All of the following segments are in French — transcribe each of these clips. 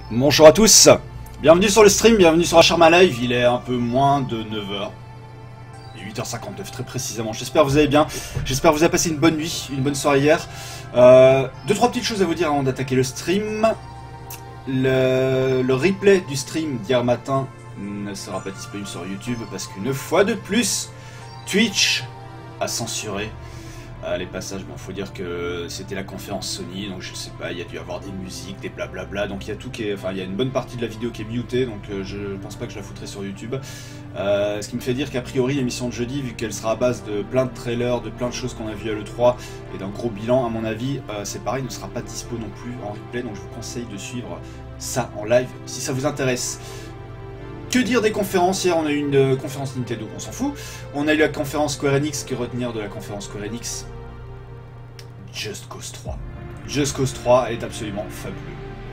Bonjour à tous, bienvenue sur le stream, bienvenue sur Acharma Live, il est un peu moins de 9h. Il est 8h59 très précisément, j'espère que vous allez bien, j'espère que vous avez passé une bonne nuit, une bonne soirée hier. Deux, trois petites choses à vous dire avant d'attaquer le stream. Le replay du stream d'hier matin ne sera pas disponible sur YouTube parce qu'une fois de plus, Twitch a censuré les passages. Bon, faut dire que c'était la conférence Sony, donc je sais pas, il y a dû avoir des musiques, des blablabla, donc il y a tout qui est, enfin il y a une bonne partie de la vidéo qui est mutée, donc je pense pas que je la foutrai sur YouTube. Ce qui me fait dire qu'a priori l'émission de jeudi, vu qu'elle sera à base de plein de trailers, de plein de choses qu'on a vues à l'E3 et d'un gros bilan, à mon avis, c'est pareil, ne sera pas dispo non plus en replay, donc je vous conseille de suivre ça en live si ça vous intéresse. Que dire des conférences? Hier on a eu une conférence Nintendo, on s'en fout. On a eu la conférence Square Enix, que retenir de la conférence Square Enix? Just Cause 3. Just Cause 3 est absolument fabuleux.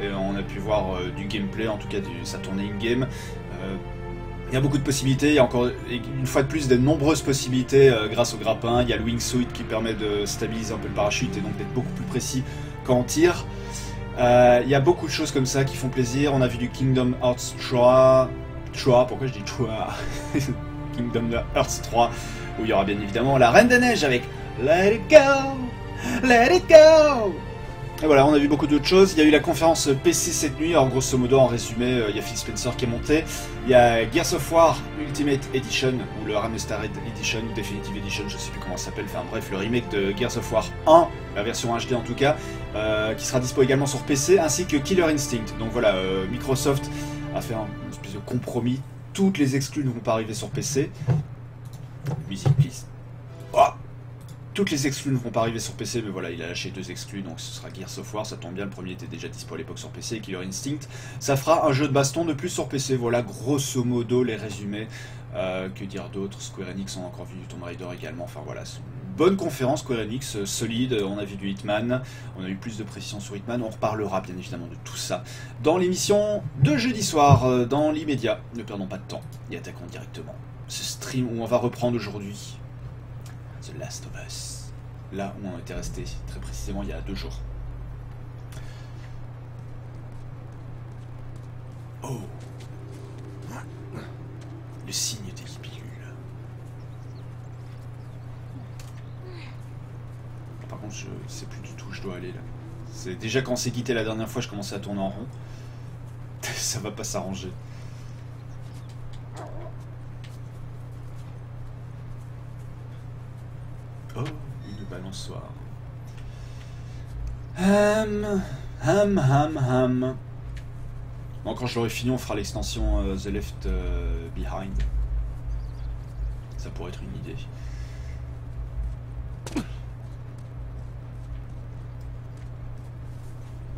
Et on a pu voir du gameplay, en tout cas ça tournait in-game. Il y a beaucoup de possibilités, il y a encore une fois de plus de nombreuses possibilités grâce au grappin. Il y a le wingsuit qui permet de stabiliser un peu le parachute et donc d'être beaucoup plus précis quand on tire. Il y a beaucoup de choses comme ça qui font plaisir. On a vu du Kingdom Hearts 3. Pourquoi je dis 3 Kingdom Hearts 3, où il y aura bien évidemment la Reine des Neiges avec Let It Go, Let It Go. Et voilà, on a vu beaucoup d'autres choses. Il y a eu la conférence PC cette nuit. Alors grosso modo, en résumé, il y a Phil Spencer qui est monté. Il y a Gears of War Ultimate Edition, ou le Remastered Edition, ou Definitive Edition, je sais plus comment ça s'appelle. Enfin bref, le remake de Gears of War 1, la version HD en tout cas, qui sera dispo également sur PC, ainsi que Killer Instinct. Donc voilà, Microsoft a fait une espèce de compromis. Toutes les exclus ne vont pas arriver sur PC. Music, please. Oh, toutes les exclus ne vont pas arriver sur PC, mais voilà, il a lâché deux exclus, donc ce sera Gears of War, ça tombe bien, le premier était déjà dispo à l'époque sur PC, et Killer Instinct. Ça fera un jeu de baston de plus sur PC, voilà, grosso modo, les résumés. Que dire d'autre? Square Enix, on a encore vu du Tomb Raider également, enfin voilà, c'est une bonne conférence Square Enix, solide, on a vu du Hitman, on a eu plus de précision sur Hitman, on reparlera bien évidemment de tout ça dans l'émission de jeudi soir, dans l'immédiat, ne perdons pas de temps, et attaquons directement ce stream où on va reprendre aujourd'hui The Last of Us, là où on était resté très précisément il y a 2 jours. Oh, le signe des pilules. Par contre, je sais plus du tout où je dois aller là. C'est déjà quand on s'est quitté la dernière fois, je commençais à tourner en rond. Ça va pas s'arranger. Oh, une balançoire. Bon, quand je l'aurai fini, on fera l'extension The Left Behind. Ça pourrait être une idée.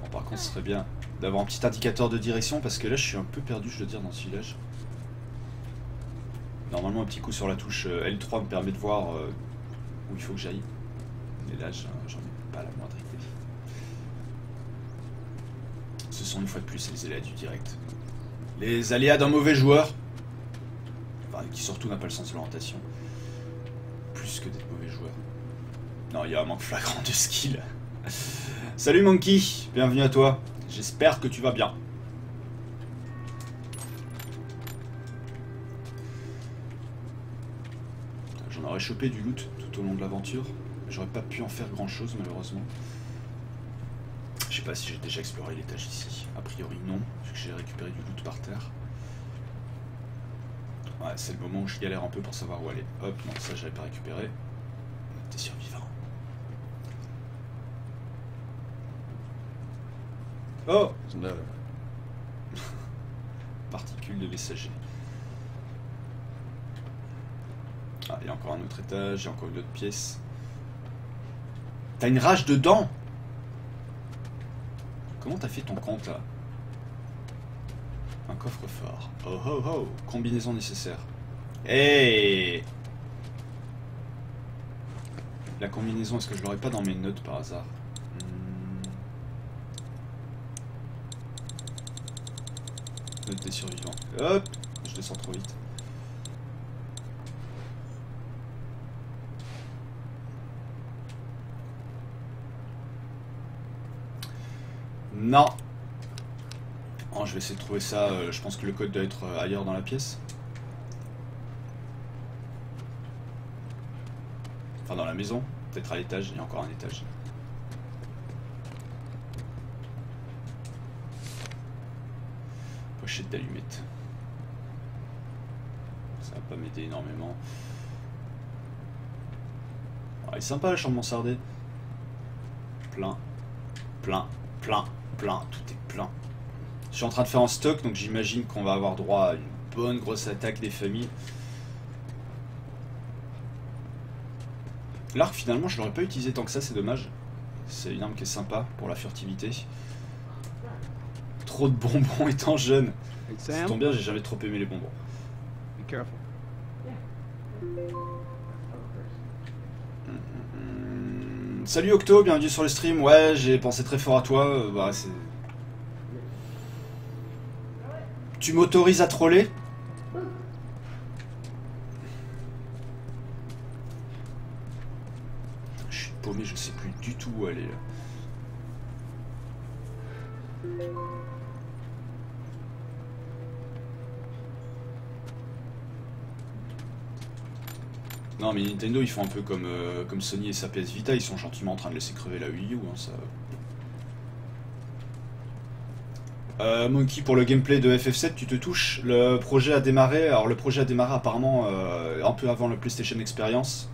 Bon, par contre, ce serait bien d'avoir un petit indicateur de direction, parce que là, je suis un peu perdu, je dois dire, dans ce village. Normalement, un petit coup sur la touche L3 me permet de voir où il faut que j'aille. Mais là, j'en ai pas la moindre idée. Ce sont une fois de plus les aléas du direct. Les aléas d'un mauvais joueur. Enfin, qui surtout n'a pas le sens de l'orientation. Plus que d'être mauvais joueur. Non, il y a un manque flagrant de skill. Salut Monkey, bienvenue à toi. J'espère que tu vas bien. J'en aurais chopé du loot tout au long de l'aventure. J'aurais pas pu en faire grand chose malheureusement. Je sais pas si j'ai déjà exploré l'étage ici. A priori non, vu que j'ai récupéré du loot par terre. Ouais, c'est le moment où je galère un peu pour savoir où aller. Hop, non, ça j'avais pas récupéré. T'es survivant. Oh, particules de messager. Ah, il y a encore un autre étage, il y a encore une autre pièce. T'as une rage dedans? Comment t'as fait ton compte là? Un coffre-fort. Oh oh oh, combinaison nécessaire. Hey! La combinaison, est-ce que je l'aurais pas dans mes notes par hasard? Note des survivants. Hop! Je descends trop vite. Non. je vais essayer de trouver ça. Je pense que le code doit être ailleurs dans la pièce. Enfin, dans la maison. Peut-être à l'étage. Il y a encore un étage. Pochette d'allumettes. Ça va pas m'aider énormément. Ah, elle est sympa la chambre mansardée. Plein. Plein. Plein. Plein. Tout est plein. Je suis en train de faire un stock, donc j'imagine qu'on va avoir droit à une bonne grosse attaque des familles. L'arc, finalement, je l'aurais pas utilisé tant que ça, c'est dommage. C'est une arme qui est sympa pour la furtivité. Trop de bonbons étant jeune. Ça tombe bien, j'ai jamais trop aimé les bonbons. Salut Octo, bienvenue sur le stream. Ouais, j'ai pensé très fort à toi. Bah, c'est... Tu m'autorises à troller? Je suis paumé, je sais plus du tout où aller là. Non mais Nintendo ils font un peu comme Sony et sa PS Vita, ils sont gentiment en train de laisser crever la Wii U, hein, ça... Monkey, pour le gameplay de FF7, tu te touches. Le projet a démarré. Alors le projet a démarré apparemment un peu avant le PlayStation Experience.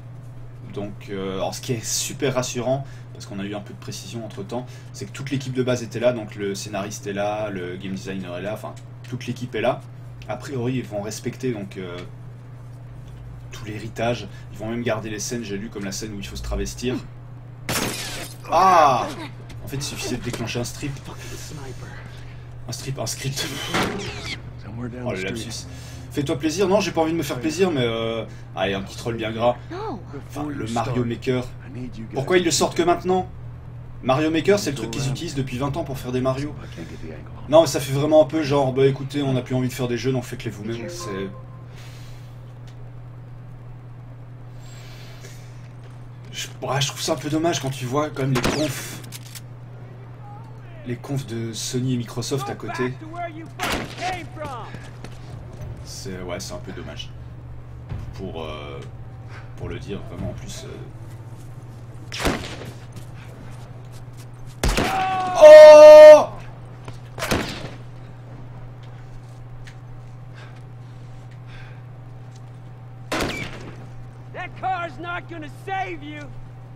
Donc, alors ce qui est super rassurant, parce qu'on a eu un peu de précision entre temps, c'est que toute l'équipe de base était là. Donc le scénariste est là, le game designer est là, enfin toute l'équipe est là. A priori ils vont respecter donc tout l'héritage. Ils vont même garder les scènes, j'ai lu, comme la scène où il faut se travestir. Ah! En fait il suffisait de déclencher un strip. Un script. Oh le lapsus. Fais-toi plaisir. Non, j'ai pas envie de me faire plaisir, mais allez, un petit troll bien gras. Enfin, le Mario Maker. Pourquoi ils le sortent que maintenant? Mario Maker, c'est le truc qu'ils utilisent depuis 20 ans pour faire des Mario. Non, mais ça fait vraiment un peu genre, bah écoutez, on n'a plus envie de faire des jeux, donc faites-les vous-même. C'est... je trouve ça un peu dommage quand tu vois quand même les confs de Sony et Microsoft à côté. C'est ouais, c'est un peu dommage. Pour le dire vraiment en plus. Oh!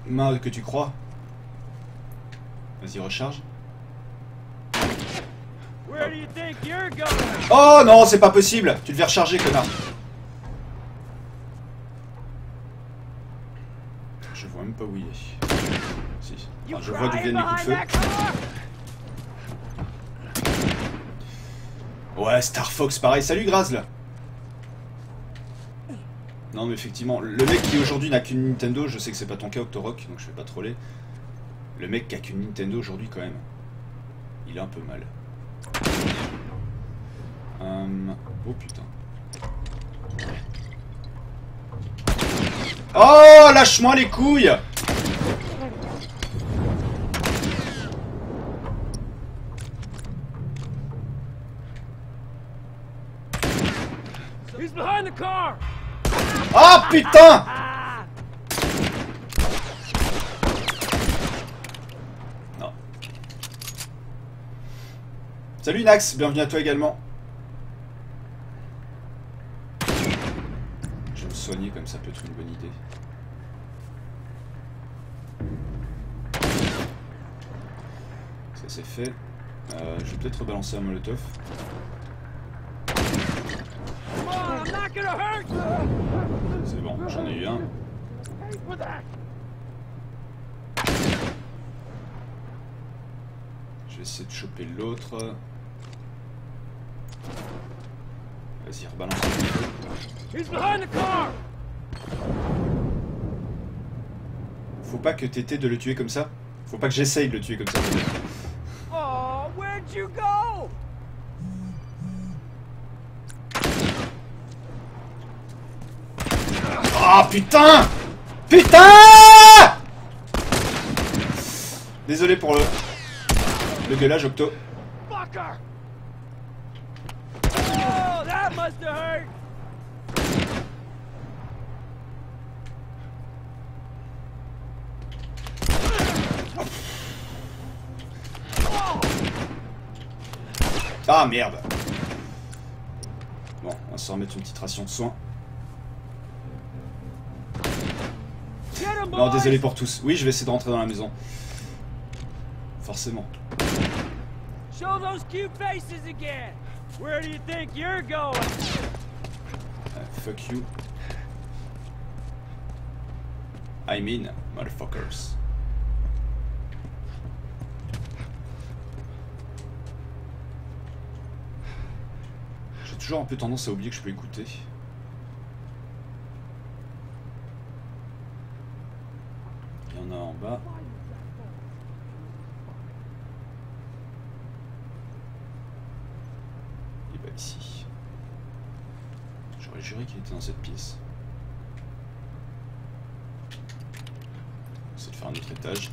Mal que tu crois. Vas-y, recharge. Oh non, c'est pas possible. Tu devais recharger, connard. Je vois même pas où il est. Si. Enfin, je vois d'où viennent les coups de feu. Ouais, Star Fox, pareil. Salut Graz, là. Non, mais effectivement, le mec qui aujourd'hui n'a qu'une Nintendo, je sais que c'est pas ton cas, Octorok, donc je vais pas troller. Le mec qui a qu'une Nintendo aujourd'hui, quand même, il est un peu mal. Oh putain. Oh, lâche-moi les couilles! Oh putain! Non. Salut Nax, bienvenue à toi également. Je vais me soigner comme ça peut être une bonne idée. Ça c'est fait. Je vais peut-être rebalancer un molotov. C'est bon, j'en ai eu un. Je vais essayer de choper l'autre. Vas-y, rebalance un peu. Faut pas que t'étais de le tuer comme ça. Faut pas que j'essaye de le tuer comme ça. Oh, where'd you go? Ah putain! Putain! Désolé pour le gueulage, Octo. that must have hurt. Ah merde. Bon, on va se remettre une petite ration de soins. Non, désolé pour tous. Oui, je vais essayer de rentrer dans la maison. Forcément. Show those cute faces again. Where do you think you're going? Fuck you. I mean, motherfuckers. J'ai toujours un peu tendance à oublier que je peux écouter. Il y en a en bas. Et bah ici. J'aurais juré qu'il était dans cette pièce. On essaie de faire un autre étage.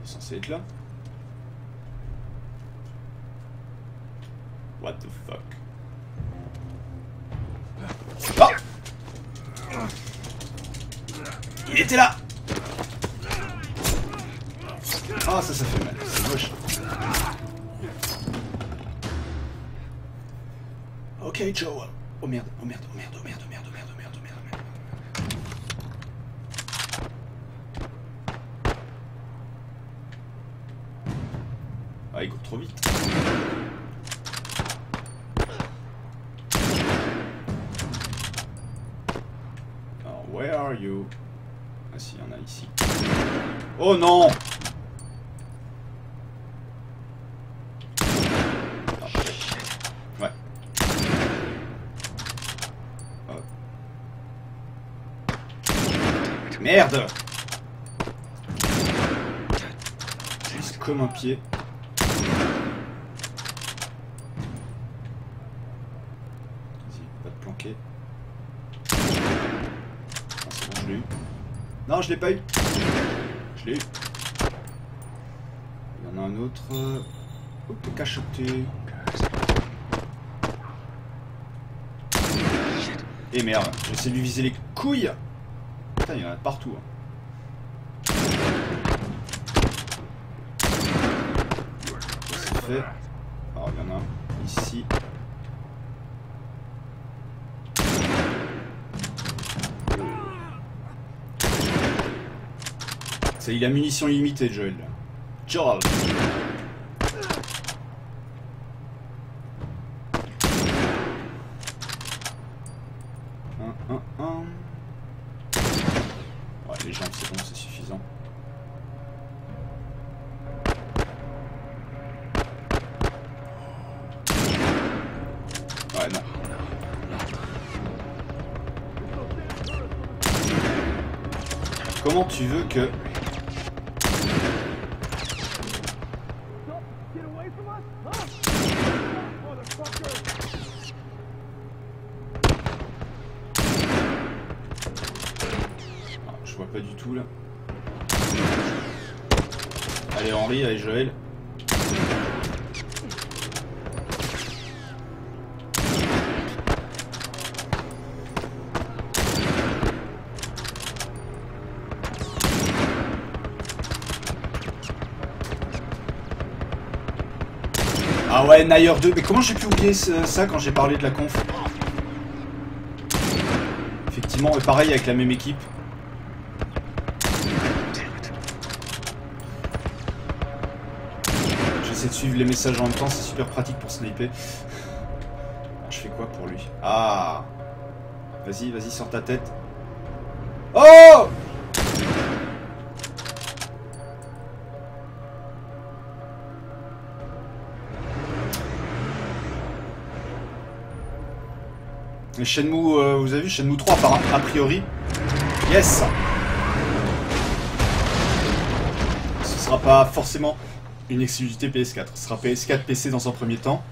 Censé être là. What the fuck? Ah! Il était là! Ah, ça fait mal, c'est moche. Ok, Joe. Oh merde, oh merde, oh merde, oh merde, oh merde, oh merde, oh merde, oh merde, oh merde. Ah, il court trop vite. Alors, where are you? Ah si, il y en a ici. Oh non! Ouais. Oh. Merde! Juste comme un pied. Non, je l'ai pas eu. Je l'ai eu. Il y en a un autre. Oh, t'es cacheté. Et merde, j'essaie de lui viser les couilles. Putain, il y en a partout. Hein. C'est fait. Alors, il y en a un ici. Il a munitions limitées, Joel. Joel. Ouais, les jambes, c'est bon, c'est suffisant. Ouais, non. Comment tu veux que... Pas du tout là. Allez Henri, allez Joël. Ah ouais, Nayer 2, mais comment j'ai pu oublier ça quand j'ai parlé de la conf? Effectivement, et pareil avec la même équipe. J'essaie de suivre les messages en même temps, c'est super pratique pour sniper. Je fais quoi pour lui? Ah! Vas-y, vas-y, sors ta tête. Oh! Et Shenmue, vous avez vu Shenmue 3 a priori. Yes! Ce sera pas forcément une exclusivité PS4. Ce sera PS4, PC dans un premier temps.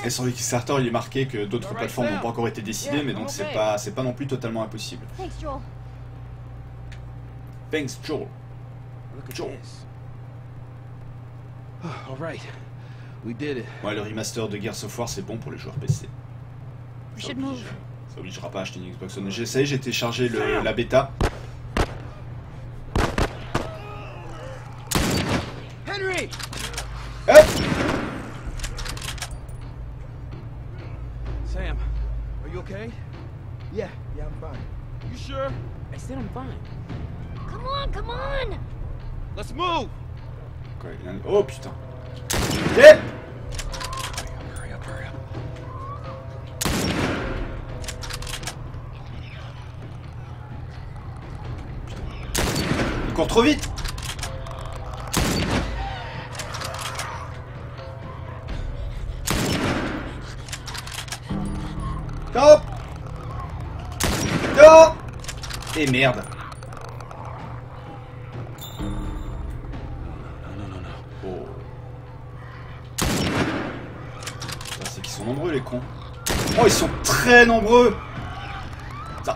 Et sur le Kickstarter, il est marqué que d'autres plateformes n'ont pas encore été décidées, mais donc c'est pas non plus totalement impossible. Thanks, Joel. Joel. Alright, we did it. Ouais, le remaster de Gears of War, c'est bon pour les joueurs PC. Ça obligera pas à acheter une Xbox One. J'ai essayé, j'ai téléchargé la bêta. Henry! Hop! Sam, are you okay? Yeah, I'm fine. You sure? I said I'm fine. Come on! Let's move! Quoi, oh putain. Yeah! Hurry up. Il court trop vite! Stop! Stop! Et merde. Oh. C'est qu'ils sont nombreux les cons. Oh, ils sont très nombreux.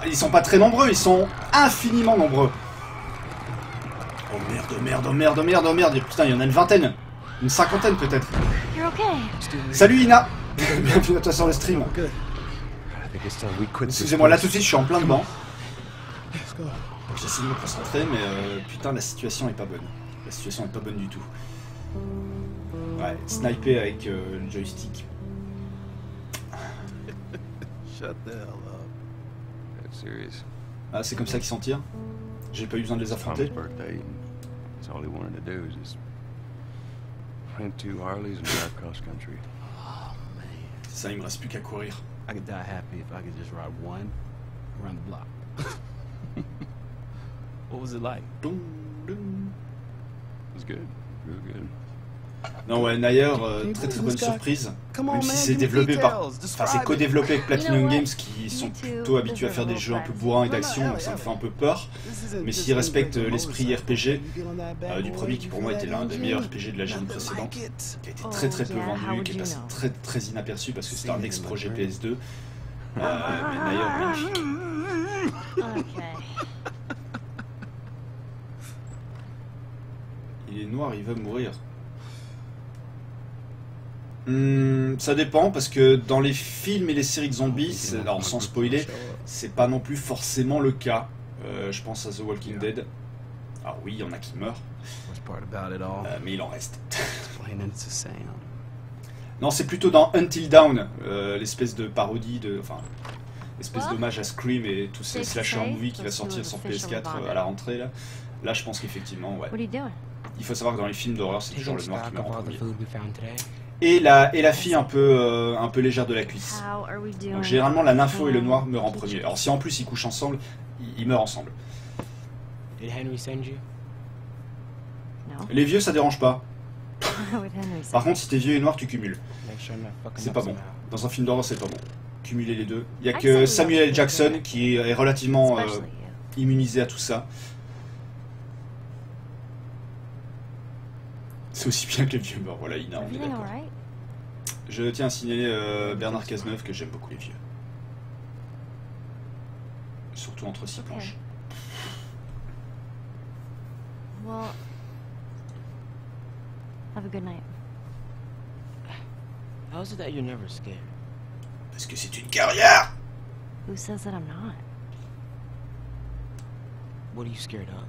Ils sont pas très nombreux, ils sont infiniment nombreux. Oh merde. Putain, il y en a une vingtaine. Une cinquantaine peut-être. Salut Ina. Bienvenue à toi sur le stream. Excusez-moi, là tout de suite je suis en plein dedans. J'essaie de me concentrer, mais putain, la situation est pas bonne. La situation est pas bonne du tout. Ouais, sniper avec le joystick. Shut the hell up. That's serious. Ah, c'est comme ça qu'ils s'en tirent. J'ai pas eu besoin de les affronter. Tom's birthday. That's all he wanted to do is just rent 2 Harleys and drive cross country. Ça, il me reste plus qu'à courir. I could die happy if I could just ride one around the block. What was it like? Dum, dum. It was good. Real good. Non ouais, Nayer, très bonne surprise. Même si c'est développé par... Enfin, c'est co-développé avec Platinum Games qui sont plutôt habitués à faire des jeux un peu bourrins et d'action, donc ça me fait un peu peur. Mais s'ils respectent l'esprit RPG du premier, qui pour moi était l'un des meilleurs RPG de la génération précédente, qui a été très peu vendu, qui est passé très inaperçu parce que c'était un ex-projet PS2. Mais Nayer, magnifique. Il est noir, il va mourir. Ça dépend parce que dans les films et les séries de zombies, alors sans spoiler, c'est pas non plus forcément le cas. Je pense à The Walking Dead. Alors oui, il y en a qui meurent, mais il en reste. Non, c'est plutôt dans Until Dawn, l'espèce de parodie enfin, l'espèce d'hommage à Scream et tous ces slasher movies qui va sortir sur PS4 à la rentrée là. Là, je pense qu'effectivement, ouais. Il faut savoir que dans les films d'horreur, c'est toujours le noir qui meurt en premier. Et la fille un peu légère de la cuisse. Donc généralement la nympho et le noir meurent en premier. Alors si en plus ils couchent ensemble, ils meurent ensemble. Les vieux ça dérange pas. Par contre si t'es vieux et noir tu cumules. C'est pas bon. Dans un film d'horreur c'est pas bon. Cumuler les deux. Il y a que Samuel L. Jackson qui est relativement immunisé à tout ça. C'est aussi bien que les vieux morts. Voilà, Ina, on est d'accord. Je tiens à signaler Bernard Cazeneuve que j'aime beaucoup les vieux. Surtout entre 6 planches. Well, have a good night. How is it that you're never scared? Parce que c'est une guerrière. Who says that I'm not? What are you scared of?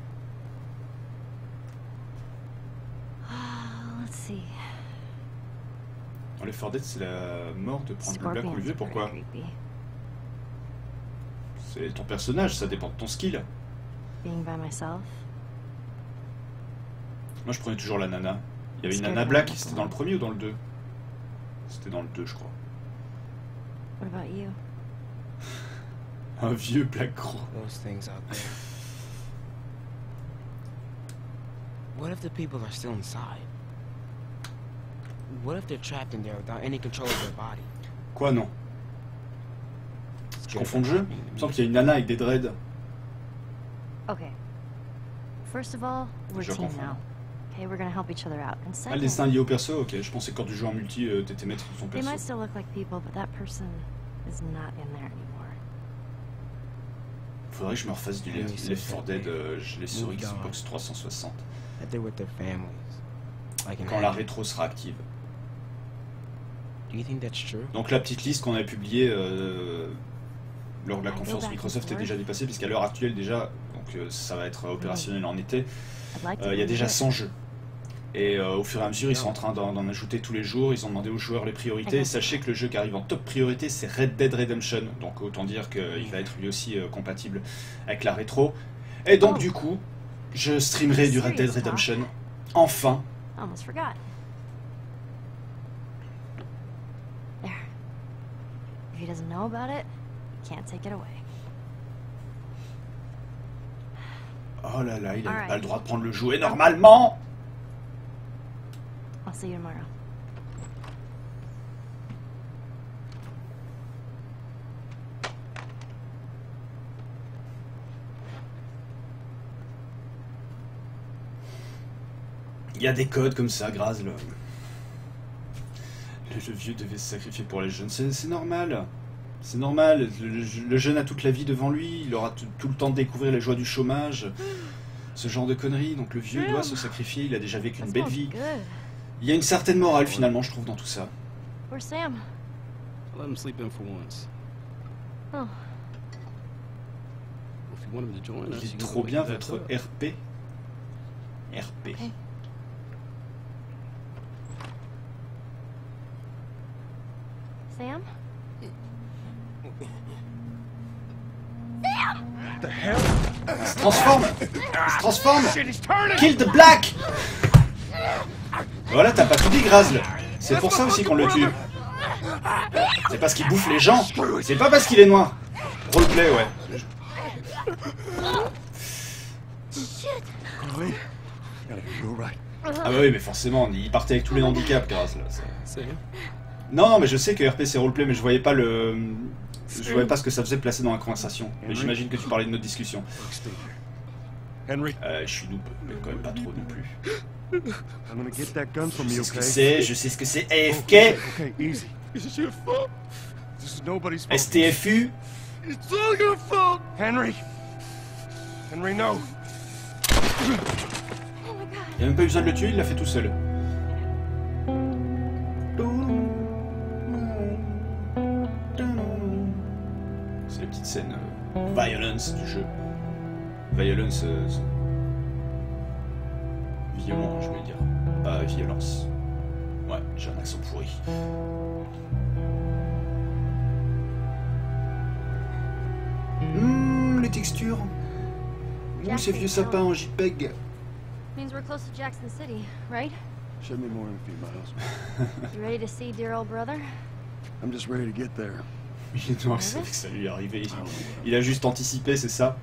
Let's see. Dans les 4 Dead, c'est la mort de prendre le black ou le vieux. Pourquoi? C'est ton personnage, ça dépend de ton skill. Being by myself. Moi je prenais toujours la nana. Il y avait une nana black, c'était dans le premier ou dans le 2? C'était dans le 2 je crois. What about you? Un vieux black gros. Those things out there. What if the people are still inside? What if they're trapped in there without any control of their body? Quoi non? Je confonds de jeu? Il me semble qu'il y a une nana avec des dreads. Okay. First of all, we're Je team confonds. now. okay? We're gonna help each other out. And Ah, le second, destin lié au perso, ok. Je pensais que quand tu joues en multi, t'étais maître de ton they might perso. still look like people, but that person is not in there anymore. Faudrait que je me refasse du Oui, Left c'est 4 fait. Dead, je l'ai sur Move Xbox on. 360. That they're with their families. Like in Quand la heaven. rétro sera active. Do you think that's true? Donc la petite liste qu'on a publiée lors de la I go conférence back and Microsoft est forth. déjà dépassée, puisqu'à l'heure actuelle déjà, donc ça va être opérationnel en été, I'd like to il y a believe déjà it. 100 jeux. Et au fur et à mesure, ils sont en train d'en ajouter tous les jours, ils ont demandé aux joueurs les priorités. Et sachez que le jeu qui arrive en top priorité, c'est Red Dead Redemption. Donc autant dire qu'il va être lui aussi compatible avec la rétro. Et donc du coup, je streamerai du Red Dead Redemption. Enfin. Almost forgot. There. If he doesn't know about it, he can't take it away. Oh là là, il n'a Alright. pas le droit de prendre le jouet normalement. I'll see you tomorrow. Il y a des codes comme ça, Graz. Le vieux devait se sacrifier pour les jeunes. C'est normal. C'est normal. Le jeune a toute la vie devant lui. Il aura tout le temps de découvrir les joies du chômage. Ce genre de conneries. Donc le vieux doit se sacrifier. Il a déjà vécu une That belle smells vie. good. Il y a une certaine morale finalement, je trouve, dans tout ça. Where's Sam? Let him sleep in for once. Oh, If you want him to join us, Il you est can trop go bien pick that votre up. RP. RP. Okay. Sam? Il se transforme. Il se transforme. Kill the black. Voilà, t'as pas tout dit, Grazl. C'est pour ça aussi qu'on le tue. C'est parce qu'il bouffe les gens. C'est pas parce qu'il est noir. Roleplay, ouais. Carly, gotta get you right. Ah bah oui, mais forcément, il partait avec tous les handicaps, Grazl. Sam? Non, mais je sais que RP c'est roleplay, mais je voyais pas le... Je voyais pas ce que ça faisait placer dans la conversation. Mais j'imagine que tu parlais de notre discussion. Look, stay here. Henry, Je suis noob, mais quand même pas trop non plus. I'm gonna get that gun from Je you, sais ce okay? que c'est, je sais ce que c'est AFK, Okay, easy. This is your fault. This is nobody's fault. STFU. It's all your fault. Henry. Henry, no. Oh my god. Il a même pas eu besoin de le tuer, il l'a fait tout seul. C'est la petite scène violence du jeu. Violence. Violent, je voulais dire. Pas violence. Ouais, j'ai un accent pourri. Les textures. Ces vieux sapins en JPEG. Means we're close to Jackson City, right? Should be more than a few miles. You ready to see dear old brother? I'm just ready to get there. Il est noir, c'est que ça lui est arrivé. Il a juste anticipé, c'est ça.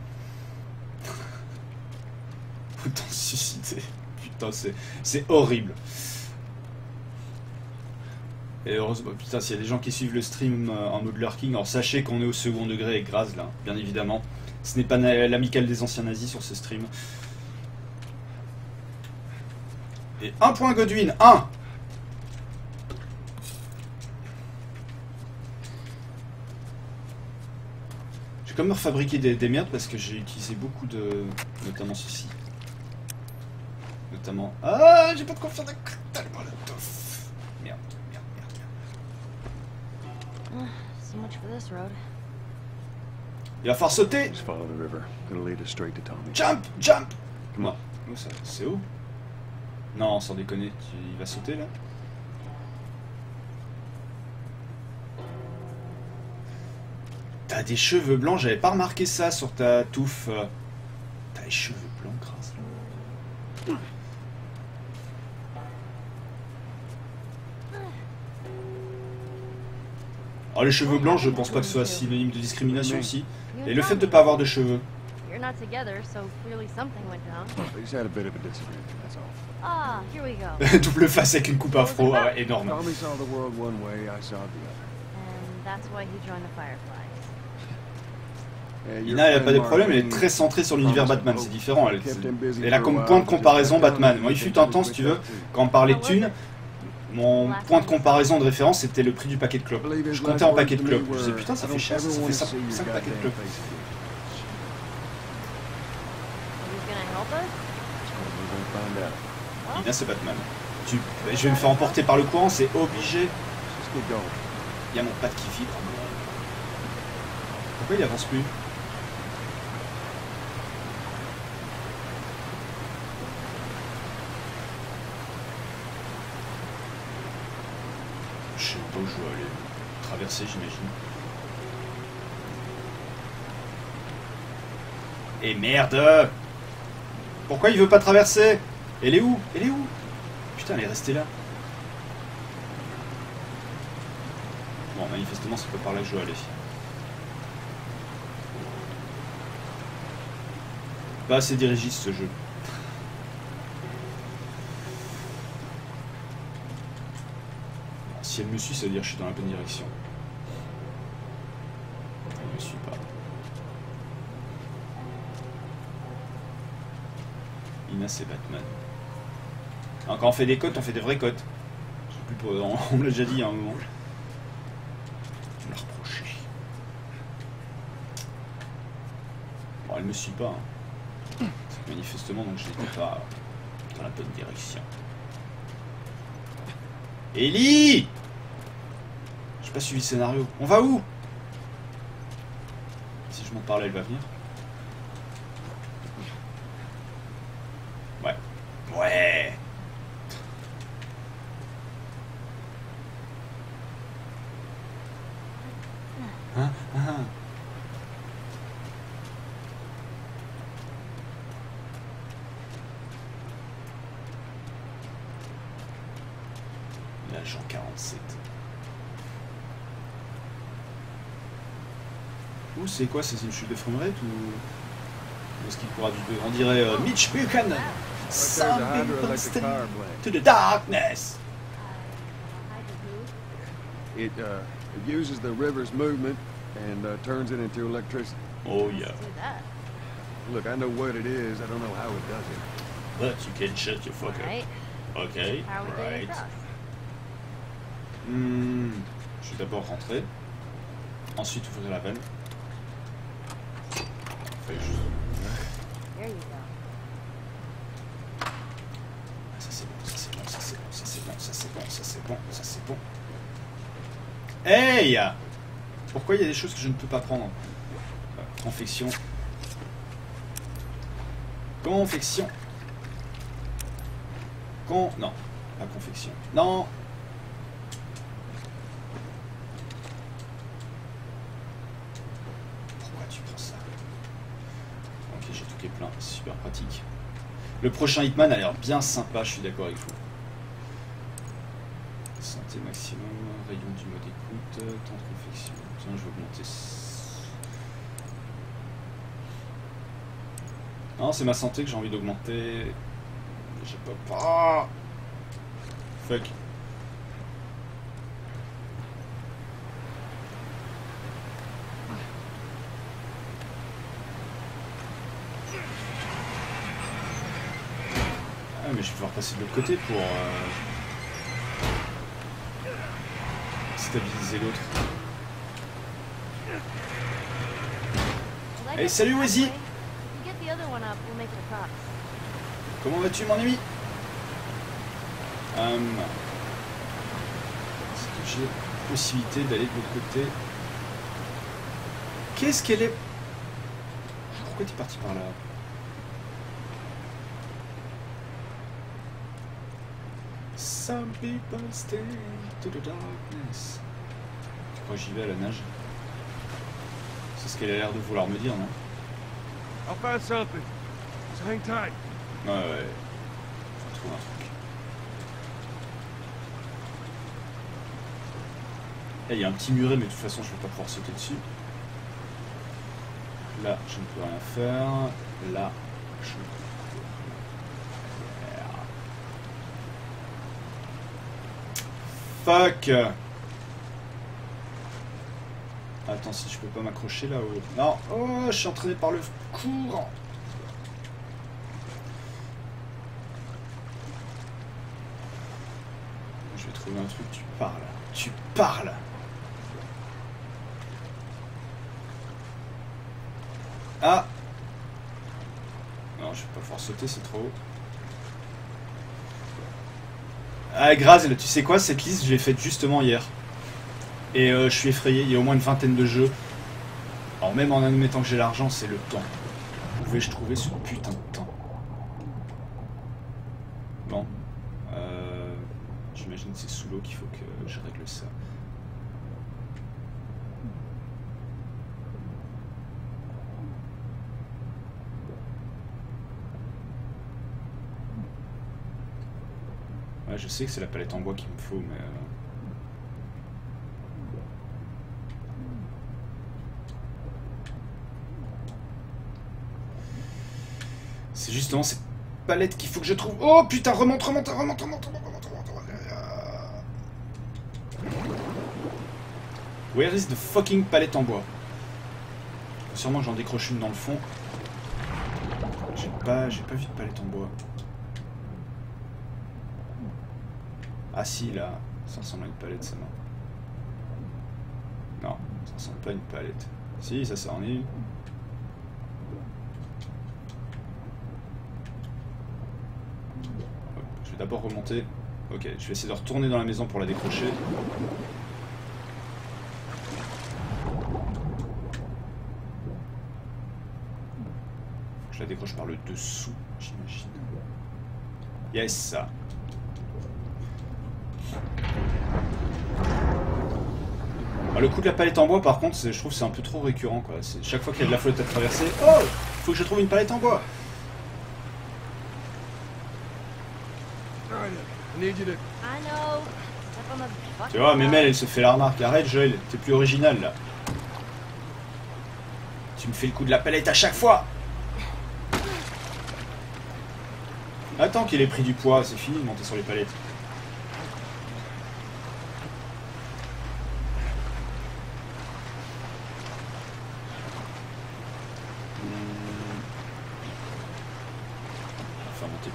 Autant se suicider. Putain, c'est horrible. Et heureusement, putain, s'il y a des gens qui suivent le stream en mode lurking, alors sachez qu'on est au second degré avec Graz, là, bien évidemment. Ce n'est pas l'amicale des anciens nazis sur ce stream. Et un point Godwin, 1. Je vais quand même refabriquer des merdes parce que j'ai utilisé beaucoup de... Notamment ceci. Notamment... Ah, j'ai pas de confiance dans Merde, merde, merde, merde. So much for this road. Il va falloir sauter. Just follow the river. Gonna lead us straight to Tommy. Jump, jump. Come on. Où ça? C'est où? Non, sans déconner, il va sauter là. T'as des cheveux blancs, j'avais pas remarqué ça sur ta touffe. T'as les cheveux blancs, grâce. Alors les cheveux blancs, je pense pas que ce soit synonyme de discrimination aussi. Et le fait de pas avoir de cheveux. You're not together, so clearly something went down. We just had a bit of a disagreement, that's all. Ah, here we go. Double face avec une coupe afro, ah ouais, énorme. Tommy saw the world one way, I saw it the other. And that's why he joined the Fireflies. Ina, elle a pas de problème, elle est très centrée sur l'univers Batman, c'est différent. Elle a comme point de comparaison Batman. Moi, il fut un temps, si tu veux, quand on parlait de thunes, mon point de comparaison de référence c'était le prix du paquet de clopes. Je comptais en paquet de clopes. Je disais putain, ça fait cher, ça fait 5 paquets de clopes. Who's gonna help us? Ina, c'est Batman. Je vais me faire emporter par le courant, c'est obligé. Il y a mon pad qui vibre. Pourquoi il avance plus? Je sais pas où je dois aller. Traverser, j'imagine. Et merde! Pourquoi il veut pas traverser? Elle est où? Elle est où? Putain, elle est restée là. Bon, manifestement, c'est pas par là que je dois aller. Pas assez dirigiste ce jeu. Si elle me suit, ça veut dire que je suis dans la bonne direction. Elle me suit pas. Ina, c'est Batman. Alors, quand on fait des cotes, on fait des vraies cotes. On me l'a déjà dit à un moment. Je me l'ai reproché. Bon, elle me suit pas. Hein. Manifestement, donc je n'étais pas dans la bonne direction. Ellie! J'ai pas suivi le scénario. On va où? Si je m'en parle, elle va venir. Ouais. Ouais! Hein? Hein? L'agent 47. Ou c'est quoi? C'est une chute de framerate ou est-ce qu'il pourra du deux? On dirait Mitch Buchanan. Some people stay to the darkness. It uses the river's movement and turns it into electricity. Oh yeah. Do that. Look, I know what it is. I don't know how it does it. But you can shut your fuck up. Right. Okay. How are we getting Right. across? Je vais d'abord rentrer. Ensuite ouvrir la vanne. Fait juste. There you go. Ça c'est bon, ça c'est bon, ça c'est bon, ça c'est bon, ça c'est bon, ça c'est bon, ça c'est bon. Hey! Pourquoi il y a des choses que je ne peux pas prendre? Confection. Confection. Non, pas confection. Non! Pourquoi tu prends ça? Ok, j'ai tout qui est plein, super pratique. Le prochain Hitman a l'air bien sympa, je suis d'accord avec vous. Santé maximum, rayon du mode écoute, temps de confection. Tiens, je vais augmenter. Non, c'est ma santé que j'ai envie d'augmenter. J'ai pas. Ah fuck. Ah, mais je vais pouvoir passer de l'autre côté pour stabiliser l'autre. Well, Hey, salut, Wazzy. If you get the other one up, we'll make it across. Comment vas-tu, mon ami? Est-ce que j'ai possibilité d'aller de l'autre côté? Qu'est-ce qu'elle est? Pourquoi t'es parti par là? Some people stay to the darkness. Tu crois que j'y vais à la nage? C'est ce qu'elle a l'air de vouloir me dire, non? I'll find something. Just hang tight. Ouais, ouais. Faut trouver un truc. Là, il y a un petit muret, mais de toute façon, je vais pas pouvoir sauter dessus. Là, je ne peux rien faire. Là, je ne peux rien faire. Fuck! Attends, si je peux pas m'accrocher là-haut. Non, oh, je suis entraîné par le courant. Je vais trouver un truc, tu parles. Tu parles. Ah! Non, je vais pas pouvoir sauter, c'est trop haut. Ah, Graz, tu sais quoi, cette liste, je l'ai faite justement hier. Et je suis effrayé, il y a au moins une vingtaine de jeux. Alors même en admettant que j'ai l'argent, c'est le temps. Où pouvais-je trouver ce putain de temps? Bon. J'imagine que c'est sous l'eau qu'il faut que je règle ça. Ouais, je sais que c'est la palette en bois qu'il me faut, mais... C'est justement cette palette qu'il faut que je trouve. Oh putain, remonte. Where is the fucking palette en bois? Sûrement que j'en décroche une dans le fond. J'ai pas vu de palette en bois. Ah si, là, ça ressemble à une palette, ça, non. Non, ça ressemble pas à une palette. Si, ça en est une. Je vais d'abord remonter. Ok, je vais essayer de retourner dans la maison pour la décrocher. Faut que je la décroche par le dessous, j'imagine. Yes, ça. Le coup de la palette en bois, par contre, je trouve que c'est un peu trop récurrent, quoi. Chaque fois qu'il y a de la flotte à traverser, oh, faut que je trouve une palette en bois. Tu vois, Memel, elle se fait la remarque. Arrête, Joël, t'es plus original, là. Tu me fais le coup de la palette à chaque fois. Attends qu'il ait pris du poids, c'est fini de monter sur les palettes.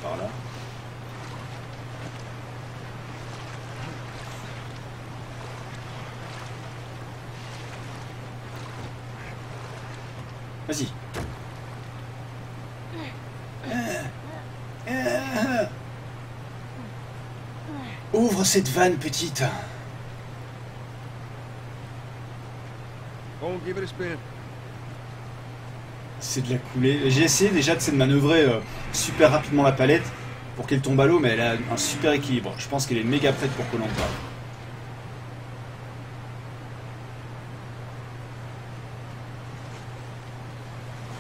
Par là. Vas-y. Ouvre cette vanne, petite. Oh, give it a spin. C'est de la couler. J'ai essayé déjà de manœuvrer super rapidement la palette pour qu'elle tombe à l'eau, mais elle a un super équilibre. Je pense qu'elle est méga prête pour Koh-Lanta.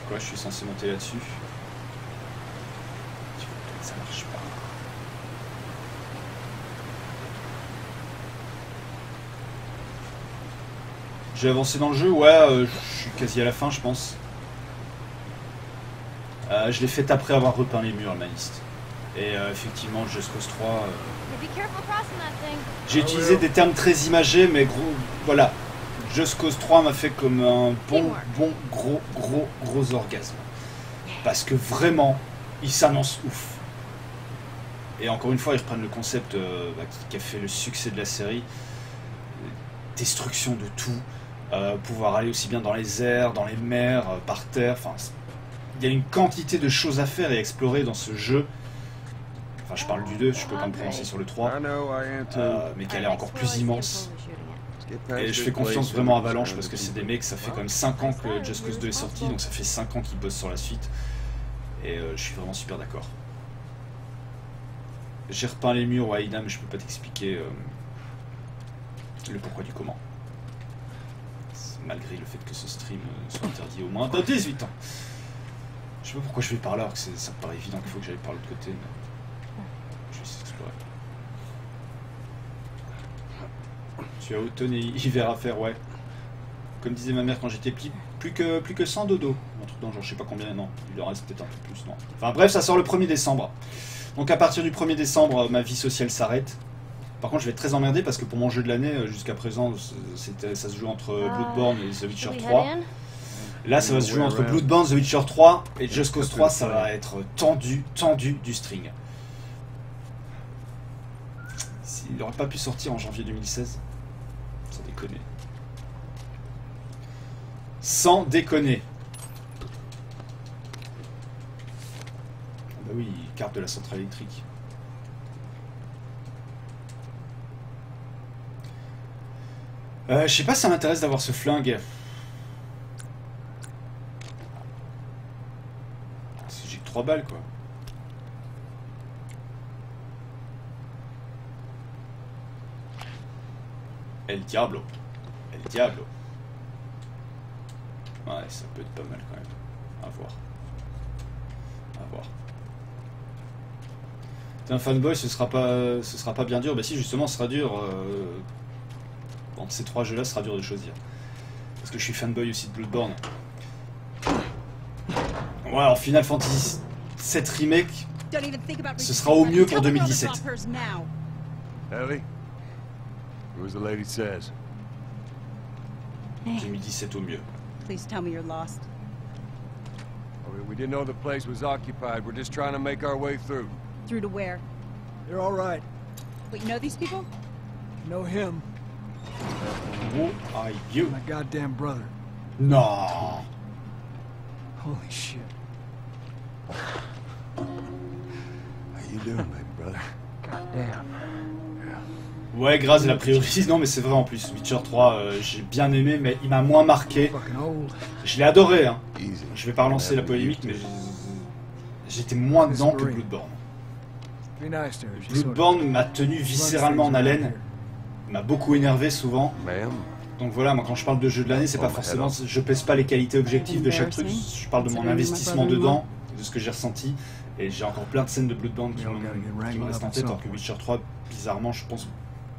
Quoi, je suis censé monter là-dessus? Ça marche pas. J'ai avancé dans le jeu, ouais, je suis quasi à la fin, je pense. Je l'ai fait après avoir repeint les murs, ma liste. Et effectivement, Just Cause 3... J'ai utilisé des termes très imagés, mais gros, voilà. Just Cause 3 m'a fait comme un gros orgasme. Parce que vraiment, il s'annonce ouf. Et encore une fois, ils reprennent le concept qui a fait le succès de la série. Destruction de tout. Pouvoir aller aussi bien dans les airs, dans les mers, par terre, enfin... Il y a une quantité de choses à faire et à explorer dans ce jeu. Enfin, je parle du 2, je peux pas me prononcer sur le 3. Mais qui a l'air encore plus immense. Et je fais confiance vraiment à Avalanche parce que c'est des mecs, ça fait quand même 5 ans que Just Cause 2 est sorti, donc ça fait 5 ans qu'ils bossent sur la suite. Et je suis vraiment super d'accord. J'ai repeint les murs, ouais, Ida, mais je peux pas t'expliquer le pourquoi du comment. Malgré le fait que ce stream soit interdit au moins de 18 ans. Je sais pas pourquoi je vais par là, alors que ça me paraît évident qu'il faut que j'aille par l'autre côté, mais je vais essayer d'explorer. Tu as automne et hiver à faire, ouais. Comme disait ma mère quand j'étais petit, plus que 100 dodo. Un truc dans le genre, je sais pas combien, non. Il en reste peut-être un peu plus, non. Enfin bref, ça sort le 1er décembre. Donc à partir du 1er décembre, ma vie sociale s'arrête. Par contre, je vais être très emmerdé parce que pour mon jeu de l'année, jusqu'à présent, ça se joue entre Bloodborne et The Witcher Should we 3. head in? Là, ça va se jouer entre Bloodborne, The Witcher 3 et Just Cause 3. Ça va être tendu du string. Il n'aurait pas pu sortir en janvier 2016. Sans déconner. Sans déconner. Bah oui, carte de la centrale électrique. Je sais pas si ça m'intéresse d'avoir ce flingue. J'ai que 3 balles quoi. El Diablo. El Diablo. Ouais, ça peut être pas mal quand même. À voir. À voir. T'es un fanboy, ce sera pas bien dur. Bah si, justement, ce sera dur. Entre ces 3 jeux-là, ce sera dur de choisir. Parce que je suis fanboy aussi de Bloodborne. Ouais, alors Final Fantasy VII Remake, ce sera au mieux pour 2017. Ellie, do as the lady says. 2017 au mieux. Please tell me you're lost. We didn't know the place was occupied. We're just trying to make our way through. Through to where? They're all right. Wait, you know these people? Know him. Who are you? My goddamn brother. Non. Holy shit. How you doing, baby brother? Goddamn. Ouais, Graz l'a priorise. Non, mais c'est vrai en plus. Witcher 3, j'ai bien aimé, mais il m'a moins marqué. Fucking old. Je l'ai adoré, hein. Easy. Je vais pas relancer la polémique, mais j'étais moins dedans que Bloodborne. Be nice to her. She's Bloodborne m'a tenu viscéralement en haleine, m'a beaucoup énervé souvent. Ma'am? Donc voilà, moi quand je parle de jeu de l'année, c'est pas forcément, je pèse pas les qualités objectives de chaque truc, je parle de mon investissement dedans, de ce que j'ai ressenti, et j'ai encore plein de scènes de Bloodborne qui me restent en tête, alors que Witcher 3, bizarrement, je pense que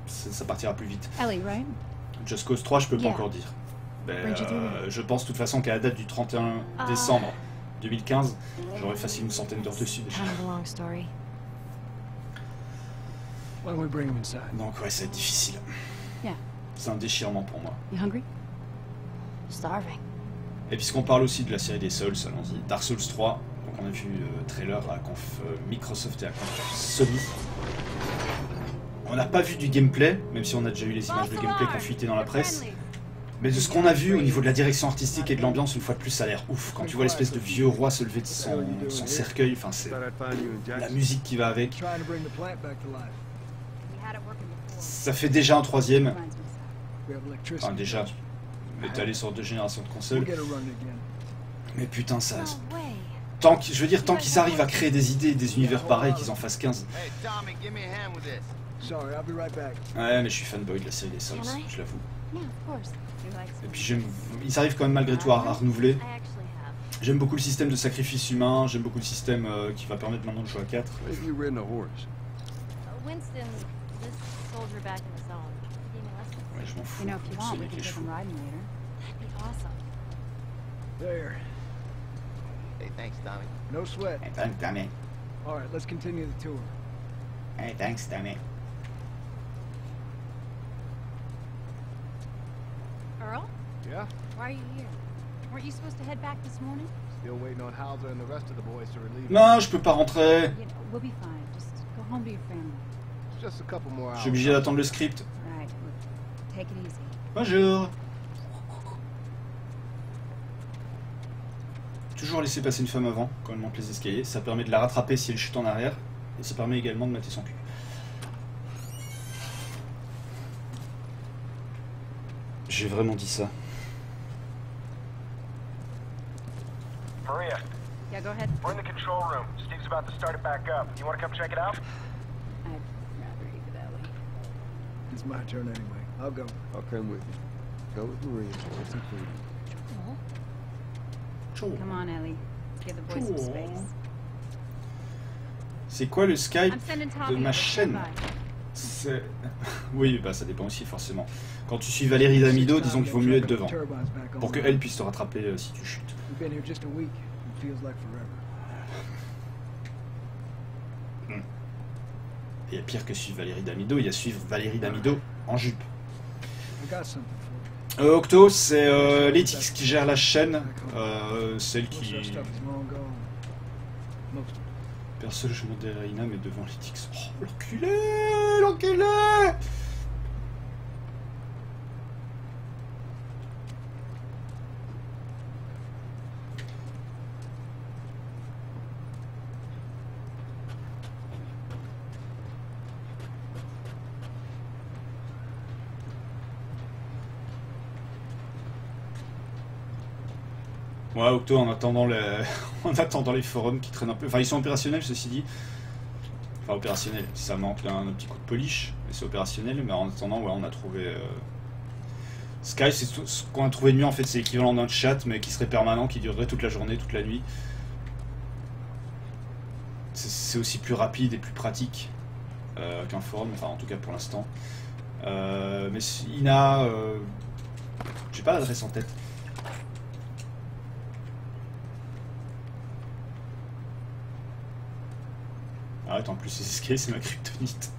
ça partira plus vite. Ellie, right? Just Cause 3, je peux pas Yeah. encore dire. Ben, Bridget, je pense de toute façon qu'à la date du 31 décembre 2015, j'aurais facile une centaine d'heures dessus déjà. Kind of a long story. Why don't we bring him inside? Donc ouais, ça va être difficile. Yeah. C'est un déchirement pour moi. You hungry? Starving. Et puisqu'on parle aussi de la série des Souls, allons-y. Dark Souls 3, donc on a vu trailer à la conf Microsoft et à la conf Sony. On n'a pas vu du gameplay, même si on a déjà eu les images de gameplay qui ont fuité dans la presse. Mais de ce qu'on a vu au niveau de la direction artistique et de l'ambiance, une fois de plus, ça a l'air ouf. Quand tu vois l'espèce de vieux roi se lever de son cercueil, enfin c'est la musique qui va avec. Trying to bring the plant back to life. We had it working before. Ça fait déjà un troisième. Reminds me of that. We have electricity. Enfin déjà, étalé sur 2 générations de consoles. We'll get a run again. Mais putain, ça... No way. Tant qu'ils arrivent à créer des idées, des univers pareils, qu'ils en fassent 15. Hey, Tommy, give me a hand with this. Sorry, I'll be right back. Ouais, mais je suis fanboy de la série des Souls, Can I? je l'avoue. Yeah, of course. You like Et puis ils arrivent quand même malgré tout à renouveler. I actually have. J'aime beaucoup le système de sacrifice humain, j'aime beaucoup le système qui va permettre maintenant de jouer à 4. Have you ridden a horse? Winston, this soldier back in the zone, he gave me lessons. Ouais, je m'en fous. You know, if you de want, celui we avec can les take chevaux. him riding later. That'd be awesome. There. Hey, thanks, Tommy. No sweat. Hey, thanks, Tommy. All right, let's continue the tour. Hey, thanks, Tommy. Earl? Yeah? Why are you here? Weren't you supposed to head back this morning? Still waiting on Hauser and the rest of the boys to relieve. Non, je peux pas rentrer. You know, we'll be fine. Just go home to your family. Just a couple more Je hours. suis obligé d'attendre le script. Right. Look, take it easy. Bonjour. Toujours laisser passer une femme avant quand elle monte les escaliers. Ça permet de la rattraper si elle chute en arrière. Et ça permet également de mater son cul. J'ai vraiment dit ça. Maria, Yeah, go ahead. we're in the control room. Steve's about to start it back up. You want to come check it out? I'd rather you with Ellie. It's my turn anyway. I'll go. I'll come with you. Go with Maria. It's included. Come on, Ellie. Give the boys some space. C'est quoi le Skype I'm sending de Tommy ma over. chaîne? Bye. C'est... Oui, bah ça dépend aussi forcément. Quand tu suis Valérie Damido, disons qu'il vaut mieux être devant. Pour qu'elle puisse te rattraper si tu chutes. We've been here just a week. It feels like forever. Et il y a pire que suivre Valérie Damido, il y a suivre Valérie Damido en jupe. Octo, c'est Letix qui gère la chaîne, celle qui... Personne je demandais à Raina, mais devant Letix. Oh, l'enculé, l'enculé. Ouais, Octo, en attendant les forums qui traînent un peu. Enfin, ils sont opérationnels, ceci dit. Enfin, opérationnels, ça manque un petit coup de polish, mais c'est opérationnel. Mais en attendant, ouais, on a trouvé. Sky, c'est ce qu'on a trouvé de mieux en fait, c'est l'équivalent d'un chat, mais qui serait permanent, qui durerait toute la journée, toute la nuit. C'est aussi plus rapide et plus pratique qu'un forum, enfin, en tout cas pour l'instant. Mais Ina. J'ai pas l'adresse en tête. Arrête, en plus c'est c'est ma kryptonite.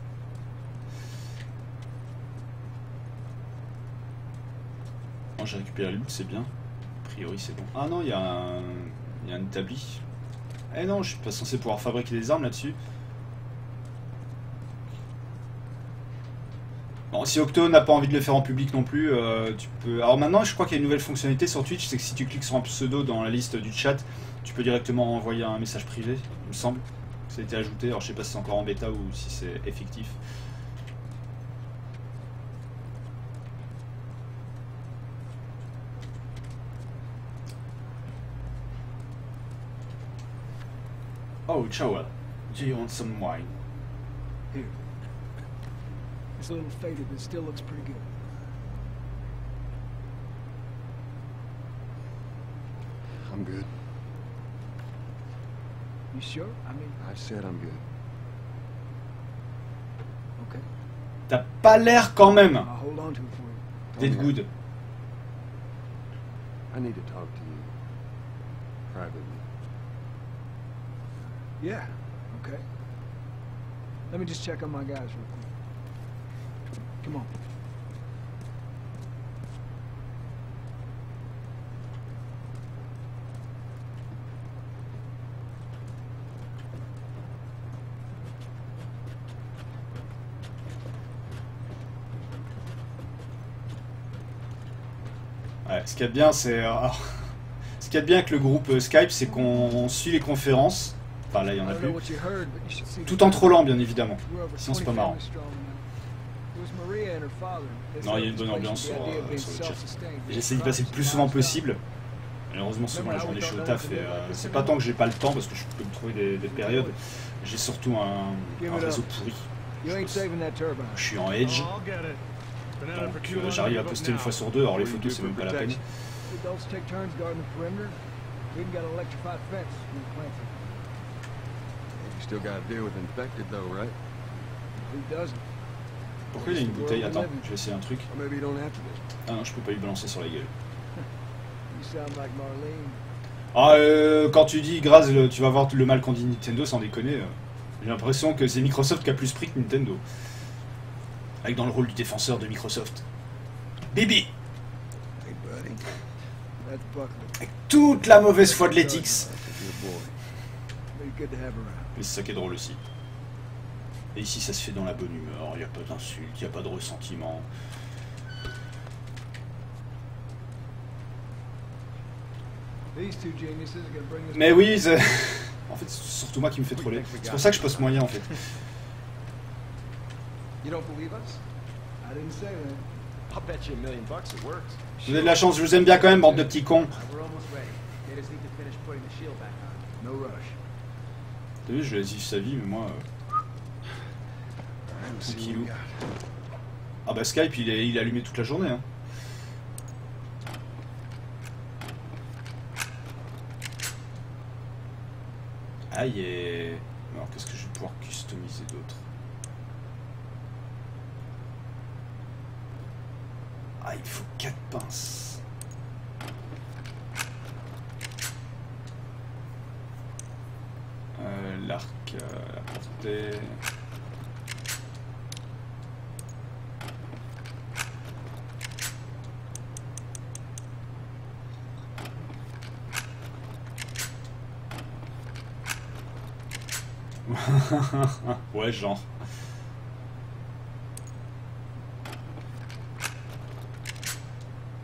Non, j'ai récupéré la loot, c'est bien. A priori c'est bon. Ah non, il y a un établi. Eh non, je suis pas censé pouvoir fabriquer des armes là-dessus. Bon, si Octo n'a pas envie de le faire en public non plus, tu peux... Alors maintenant, je crois qu'il y a une nouvelle fonctionnalité sur Twitch, c'est que si tu cliques sur un pseudo dans la liste du chat, tu peux directement envoyer un message privé, il me semble. Ça a été ajouté, alors je sais pas si c'est encore en bêta ou si c'est effectif. Oh, Chowa, do you want some wine? Here. It's a little faded, but still looks pretty good. I'm good. You sure? I mean... I said I'm good. Okay. T'as pas l'air quand même I'll hold on to it for you. d'être good. I need to talk to you privately. Yeah, okay. Let me just check on my guys real quick. Come on. Ouais, ce qu'il y a de bien, c'est... ce qu'il y a de bien avec le groupe Skype, c'est qu'on suit les conférences. Enfin, là, il y en a plus. Tout en trollant, bien évidemment. Sinon, c'est pas marrant. Non, il y a une bonne ambiance sur le chat. J'essaie d'y passer le plus souvent possible. Malheureusement, souvent la journée, je suis au taf et c'est pas tant que j'ai pas le temps, parce que je peux me trouver des périodes. J'ai surtout un réseau pourri. Je suis en Edge. Donc j'arrive à poster une fois sur deux, alors les photos c'est même pas la peine. Pourquoi il y a une bouteille? Attends, je vais essayer un truc. Ah non, je peux pas lui balancer sur la gueule. Ah, quand tu dis Graz, tu vas voir le mal qu'on dit Nintendo, sans déconner. J'ai l'impression que c'est Microsoft qui a plus pris que Nintendo. Avec dans le rôle du défenseur de Microsoft. Bibi! Avec toute la mauvaise foi de l'Etix. Mais c'est ça qui est drôle aussi. Et ici ça se fait dans la bonne humeur, il n'y a pas d'insulte, il n'y a pas de ressentiment. Mais oui, en fait c'est surtout moi qui me fais troller. C'est pour ça que je poste moyen en fait. Vous avez de la chance, je vous aime bien quand même, bande de petits cons. T'as vu, je vais vivre sa vie, mais moi... tranquillou. Ah bah Skype, il est allumé toute la journée. Hein. Aïe et... Alors qu'est-ce que je vais pouvoir customiser d'autre? Ah, il faut 4 pinces. L'arc, la portée... Ouais, genre.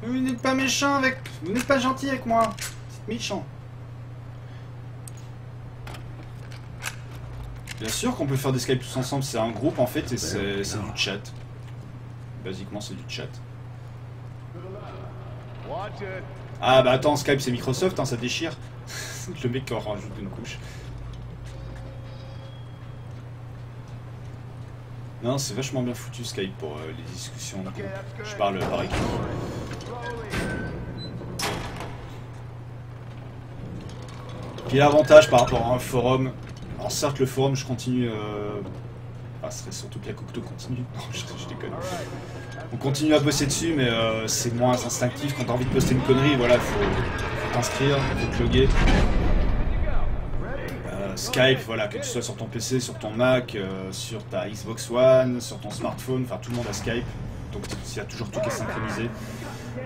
Vous n'êtes pas méchant avec... Vous n'êtes pas gentil avec moi. C'est méchant. Bien sûr qu'on peut faire des Skype tous ensemble, c'est un groupe en fait et c'est du chat. Basiquement c'est du chat. Ah bah attends, Skype c'est Microsoft, hein, ça déchire. Le mec en rajoute une couche. Non, c'est vachement bien foutu Skype pour les discussions de groupe. Je parle par écrit. Puis l'avantage par rapport à un forum, alors certes le forum je continue, ce serait surtout que la Cocteau continue, non je déconne. On continue à bosser dessus mais c'est moins instinctif, quand t'as envie de poster une connerie, voilà, faut t'inscrire, faut te loguer. Skype, voilà, que tu sois sur ton PC, sur ton Mac, sur ta Xbox One, sur ton smartphone, enfin tout le monde a Skype, donc il y a toujours tout qui est synchronisé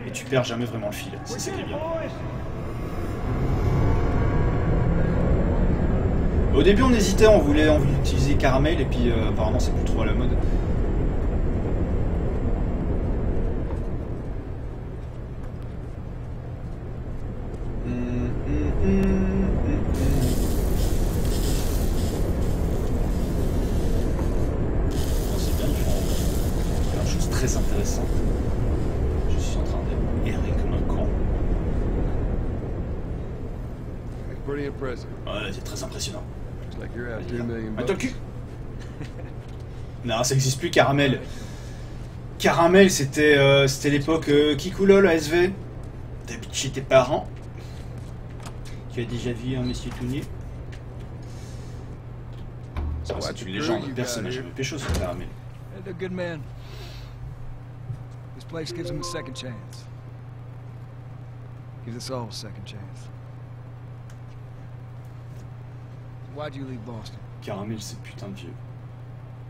et tu perds jamais vraiment le fil, c'est ça qui est bien. Au début on hésitait, on voulait utiliser Caramel et puis apparemment c'est plus trop à la mode. C'est bien, ils font quelque chose de très intéressant. Je suis en train d'errer comme un con. Ouais, c'est très impressionnant. Attends le cul. Non, ça n'existe plus, Caramel. Caramel, c'était l'époque Kikulol, ASV. T'habites chez tes parents. Tu as déjà vu un monsieur tout nu. C'est une légende, personne n'a jamais pécho sur Caramel. They're good men. This place gives them a second chance. Gives us all a second chance. Why'd you leave Boston? Caramel, c'est putain de vieux.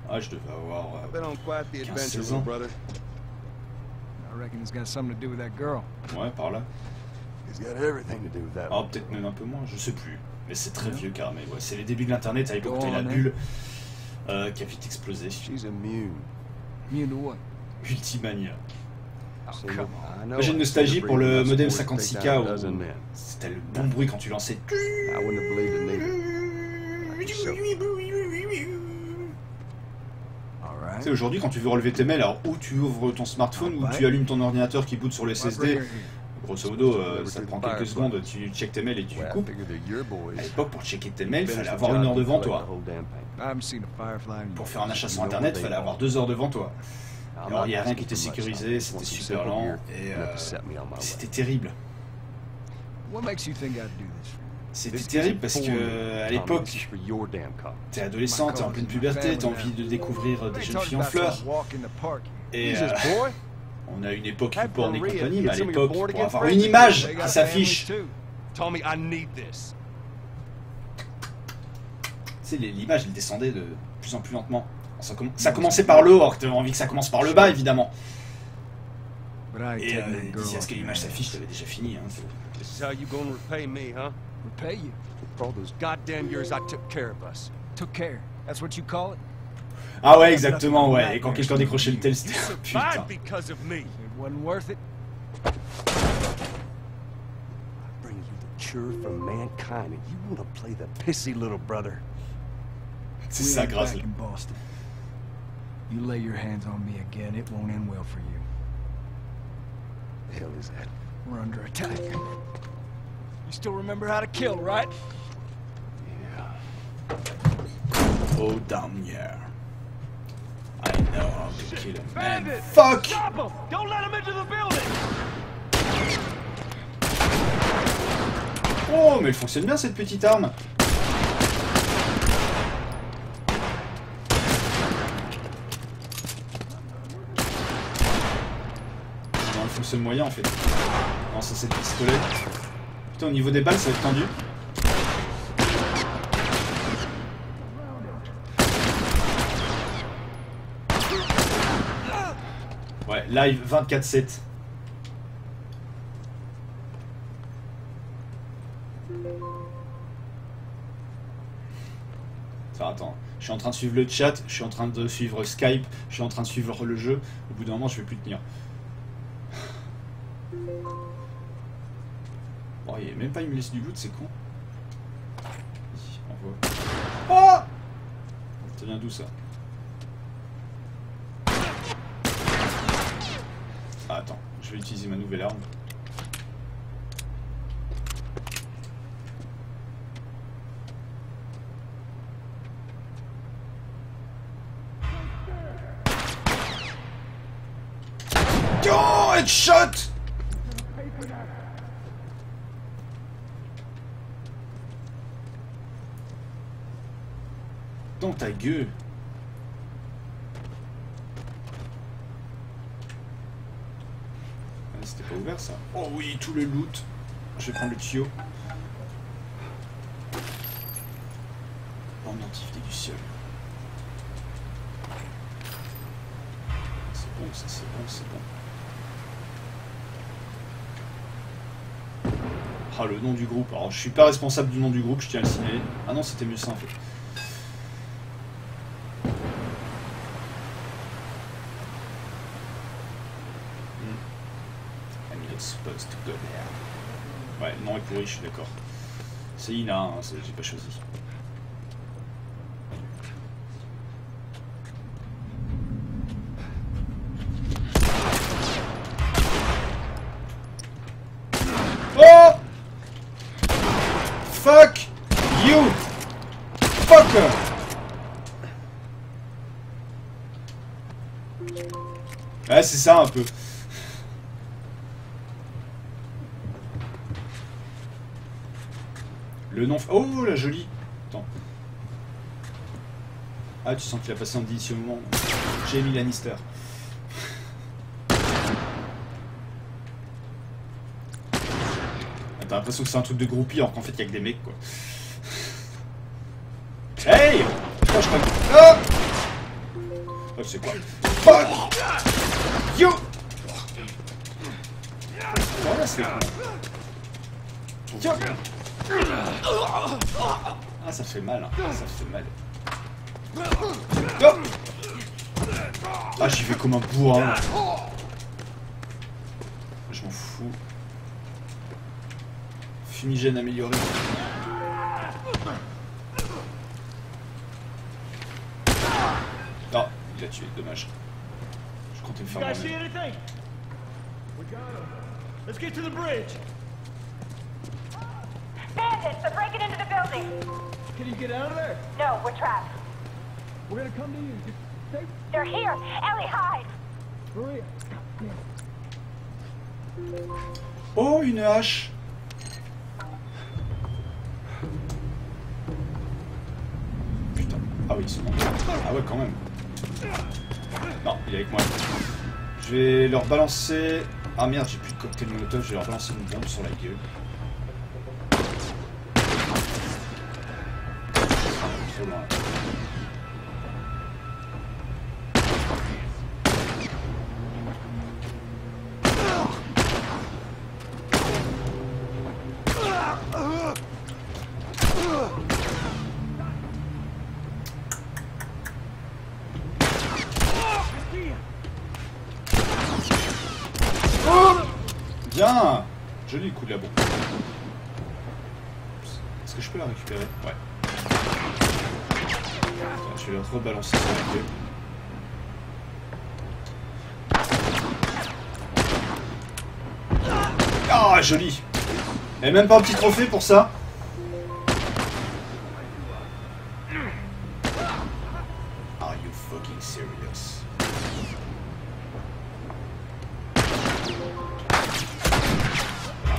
Ah, je devais avoir 15-16 ans. I reckon it's got something to do with that girl. Ouais, par là. He's got everything to do with that. Ah, peut-être même un peu moins, je sais plus. Mais c'est très vieux, Caramel. Ouais, c'est les débuts de l'internet à l'époque où t'avais la bulle qui a vite explosé. She's immune. Immune to what? Ultimania. So, I know Moi j'ai une I nostalgie pour le bring modem us 56K où 40,000 men. c'était le bon bruit quand tu lançais. I wouldn't have believed it neither. Tu sais, aujourd'hui, quand tu veux relever tes mails, alors ou tu ouvres ton smartphone ou tu allumes ton ordinateur qui boot sur le SSD. Grosso modo, ça te prend quelques secondes, tu checkes tes mails et tu coupes. À l'époque, pour checker tes mails, il fallait avoir 1 heure devant toi. Pour faire un achat sur internet, il fallait avoir 2 heures devant toi. Alors, il n'y a rien qui était sécurisé, c'était super lent et c'était terrible. C'était terrible parce que à l'époque, t'es adolescent, t'es en pleine puberté, t'as envie de découvrir des jeunes filles en fleurs. Et on a une époque YouPorn et compagnie, mais à l'époque, pour avoir une image qui s'affiche, l'image elle descendait de plus en plus lentement. Ça commençait par le haut, alors que t'avais envie que ça commence par le bas évidemment. Et d'ici à ce que l'image s'affiche, t'avais déjà fini. Hein. This is how you gonna repay me, huh? Repay you? For all those goddamn years I took care of us. Took care? That's what you call it? Ah ouais, exactement, ouais. Et quand quelqu'un décrochait le tel, c'était... Putain. Because of me. It wasn't worth it? I bring you the cure for mankind, and you wanna play the pissy little brother. C'est ça, grâce. In Boston. You lay your hands on me again, it won't end well for you. The hell is that? We're under attack. You still remember how to kill, right? Yeah. Oh damn yeah. I know how to kill a man. Fuck! Stop him! Don't let him into the building! Oh, mais elle fonctionne bien cette petite arme. Non, elle fonctionne moyen en fait. Non, ça c'est le pistolet. Putain, au niveau des balles, ça va être tendu. Ouais, live 24/7. Enfin, attends, je suis en train de suivre le chat, je suis en train de suivre Skype, je suis en train de suivre le jeu. Au bout d'un moment, je vais plus tenir. Bon, il même pas, il me laisse du loot, c'est con. Vas-y, on voit. Oh! Ça vient d'où ça? Ah, attends, je vais utiliser ma nouvelle arme. Oh, headshot! Dans ta gueule. Ah, c'était pas ouvert ça. Oh oui, tout le loot. Je vais prendre le tuyau. Bande d'antivités du ciel. C'est bon, ça c'est bon, c'est bon. Ah, le nom du groupe. Alors, je suis pas responsable du nom du groupe, je tiens à le signaler. Ah non, c'était mieux ça en fait. I'm not supposed to go there. Ouais, le nom est pourri, je suis d'accord. C'est Ina, hein, j'ai pas choisi. Oh! Fuck you! Fucker! Ouais, c'est ça un peu. Le nom... Oh, la jolie! Attends. Ah, tu sens qu'il a passé un délicatement. Jamie Lannister. T'as l'impression que c'est un truc de groupie alors qu'en fait il y a que des mecs quoi. Hey! Oh, je crois que... Ah! Oh, c'est quoi? Fuck! You! Voilà, c'est cool. Yo! Ah, ça fait mal, hein. Ça fait mal. Yo! Ah, j'y vais comme un bourrin. Je m'en fous. Fumigène amélioré. Ah, il a tué, dommage. Je comptais me faire moi-même. Let's get to the bridge. Bandits, they're breaking into the building. Can you get out of there? No, we're trapped. We're gonna come to you. Just stay. They're here. Ellie, hide. Maria. Oh, une hache. Putain. Ah oui, c'est bon. Ah ouais, quand même. Non, il est avec moi. Je vais leur balancer... Ah merde, j'ai plus de cocktail molotov, je vais leur balancer une bombe sur la gueule. Trop loin. Bien! Joli coup de la bombe. Est-ce que je peux la récupérer? Ouais. Attends, je vais la rebalancer sur la gueule. Ah, joli! Et même pas un petit trophée pour ça? Are you fucking serious?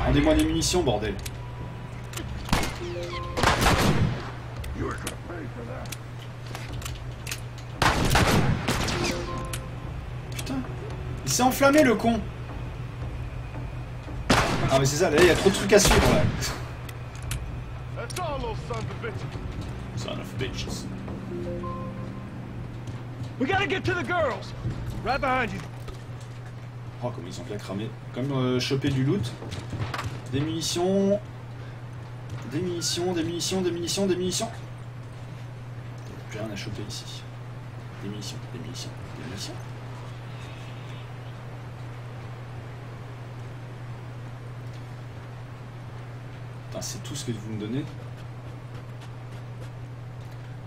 Rendez-moi des munitions, bordel. Putain, il s'est enflammé le con. Ah mais c'est ça, là il y a trop de trucs à suivre là. Son of bitches. We gotta get to the girls. Right behind you. Oh, comme ils ont bien cramé. Comme choper du loot. Des munitions. Des munitions, des munitions, des munitions, des munitions. Plus rien à choper ici. Des munitions, des munitions, des munitions. Putain, c'est tout ce que vous me donnez.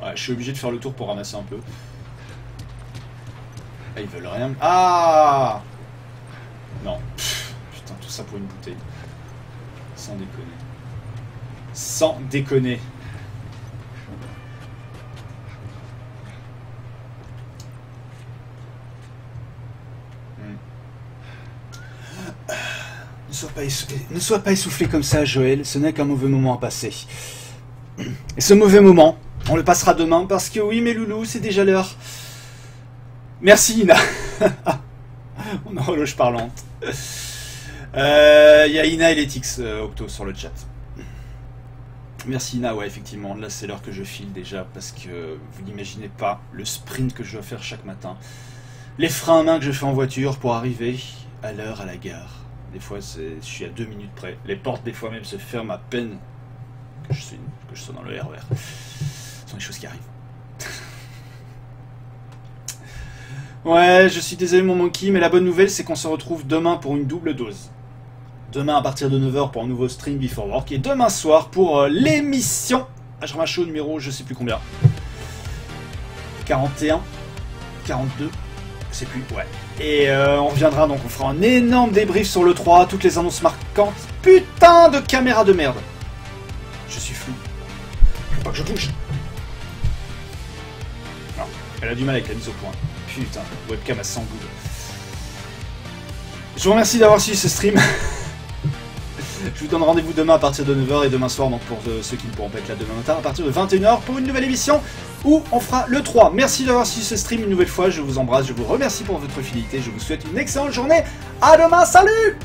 Ouais, je suis obligé de faire le tour pour ramasser un peu. Ah, ils veulent rien. Ah non. Pff, putain, tout ça pour une bouteille. Sans déconner. Sans déconner. Ne sois pas essoufflé comme ça, Joël. Ce n'est qu'un mauvais moment à passer. Et ce mauvais moment, on le passera demain parce que oui, mes loulous, c'est déjà l'heure. Merci, Ina. On a horloge parlante. Il y a Ina et Letix Octo sur le chat. Merci, Ina. Ouais, effectivement, là, c'est l'heure que je file déjà parce que vous n'imaginez pas le sprint que je dois faire chaque matin. Les freins à main que je fais en voiture pour arriver à l'heure à la gare. Des fois, je suis à 2 minutes près. Les portes, des fois même, se ferment à peine que je sois dans le RER. Ce sont des choses qui arrivent. Ouais, je suis désolé, mon monkey, mais la bonne nouvelle, c'est qu'on se retrouve demain pour une double dose. Demain, à partir de 9h, pour un nouveau stream Before Work. Et demain soir, pour l'émission Ashram Show numéro, je sais plus combien. 41 42 je sais plus, ouais. Et on reviendra, donc on fera un énorme débrief sur le 3, toutes les annonces marquantes. Putain de caméra de merde. Je suis flou. Faut pas que je bouge. Non, elle a du mal avec la mise au point. Putain, webcam à 100 gouttes. Je vous remercie d'avoir suivi ce stream. Je vous donne rendez-vous demain à partir de 9h et demain soir, donc pour ceux qui ne pourront pas être là demain matin, à partir de 21h pour une nouvelle émission où on fera le 3. Merci d'avoir suivi ce stream une nouvelle fois, je vous embrasse, je vous remercie pour votre fidélité, je vous souhaite une excellente journée. À demain, salut!